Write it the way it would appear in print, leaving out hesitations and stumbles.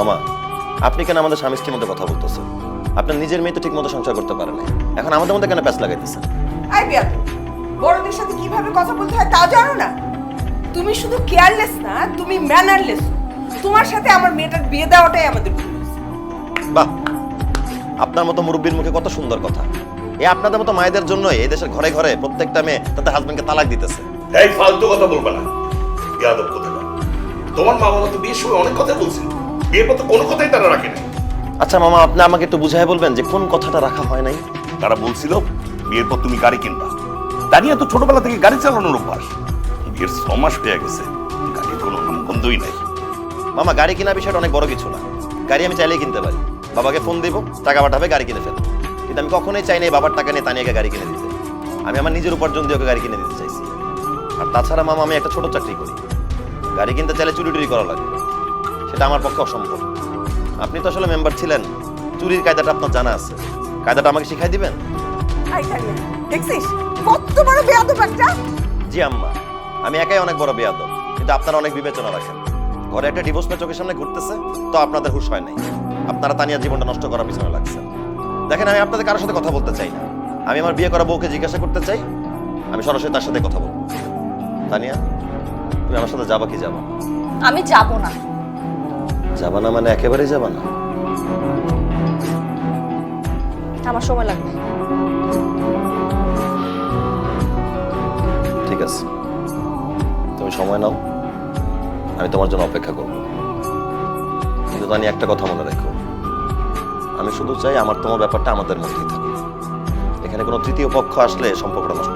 মামা, আপনি কেন আমাদের স্বামী স্ত্রীর মধ্যে কথা বলতেছেন? আপনার নিজের মেয়ে তো ঠিক মতো সংসার করতে পারে না, এখন আমাদের মধ্যে কেন প্যাঁচ লাগাইতেছেন? আই বিয়া, বড়দের সাথে কিভাবে কথা বলতে হয় তা জানো না? তুমি শুধু কেয়ারলেস না, তুমি ম্যানারলেস। তোমার সাথে আমার মেয়েটার বিয়ে দেওয়াটাই আমাদের ভুল হয়েছে। বাহ, আপনার মতো মুরব্বীর মুখে কত সুন্দর কথা। এই আপনাদের মতো মায়েদের জন্যই এই দেশের ঘরে ঘরে প্রত্যেকটা মেয়ে তাদের হাজবেন্ডকে তালাক দিতেছে। এই ফালতু কথা বলবে না, ইয়াদব কোথায়। তোমার মা বাবা তো বিয়ের সময় অনেক কথা বলছিল, বিয়ের পর তো কোনো কথাই তারা রাখে নাই। আচ্ছা মামা, আপনি আমাকে একটু বুঝাই বলবেন যে কোন কথাটা রাখা হয় নাই? তারা বলছিল বিয়ের পর তুমি গাড়ি কিনবা। দাঁড়িয়ে তো ছোটবেলা থেকে গাড়ি চালানোর অভ্যাস, বিয়ের 6 মাস হয়ে গেছে, গাড়ির কোনো নামগন্ধই নাই। মামা, গাড়ি কেনার বিষয়টা অনেক বড় কিছু না। গাড়ি আমি চাইলেই কিনতে পারি। বাবাকে ফোন দিব, টাকা পাঠাবে, গাড়ি কিনে ফেলবো। কিন্তু আমি কখনোই চাই নাই বাবার টাকা নিয়ে তানিয়াকে গাড়ি কিনে দিতে। আমি আমার নিজের উপার্জন দিয়ে ওকে গাড়ি কিনে দিতে চাইছি। আর তাছাড়া মামা, আমি একটা ছোট চাকরি করি, গাড়ি কিনতে চাইলে চুরি টুরি করা লাগবে, সেটা আমার পক্ষে অসম্ভব। আপনি তো আসলে মেম্বার ছিলেন, চুরির কায়দাটা আপনার জানা আছে, কায়দাটা আমাকে শিখাই দিবেন? আই তানিয়া, দেখছিস কত বড় বেয়াদব একটা? জি আম্মা, আমি একাই অনেক বড় বেয়াদব, কিন্তু আপনারা অনেক বিবেচনা রাখেন। ঘরে একটা ডিভোর্স পেয়ে চোখের সামনে ঘুরতেছে, তো আপনাদের হুঁশ হয় নাই। আপনারা তানিয়ার জীবনটা নষ্ট করার পিছনে লাগছে। দেখেন, আমি আপনাদের কারোর সাথে কথা বলতে চাই না। আমি আমার বিয়ে করা বউকে জিজ্ঞাসা করতে চাই, আমি সরাসরি তার সাথে কথা বলবো। তানিয়া, তুমি আমার সাথে যাবা কি যাবা? আমি যাব না। যাবা না মানে একেবারেই যাবা না? আমার সময় লাগবে। ঠিক আছে, তুমি সময় নাও, আমি তোমার জন্য অপেক্ষা করব। কিন্তু তানি, একটা কথা মনে রেখো, আমি শুধু চাই আমার তোমার ব্যাপারটা আমাদের মধ্যেই থাকে। এখানে কোনো তৃতীয় পক্ষ আসলে সম্পর্কটা নষ্ট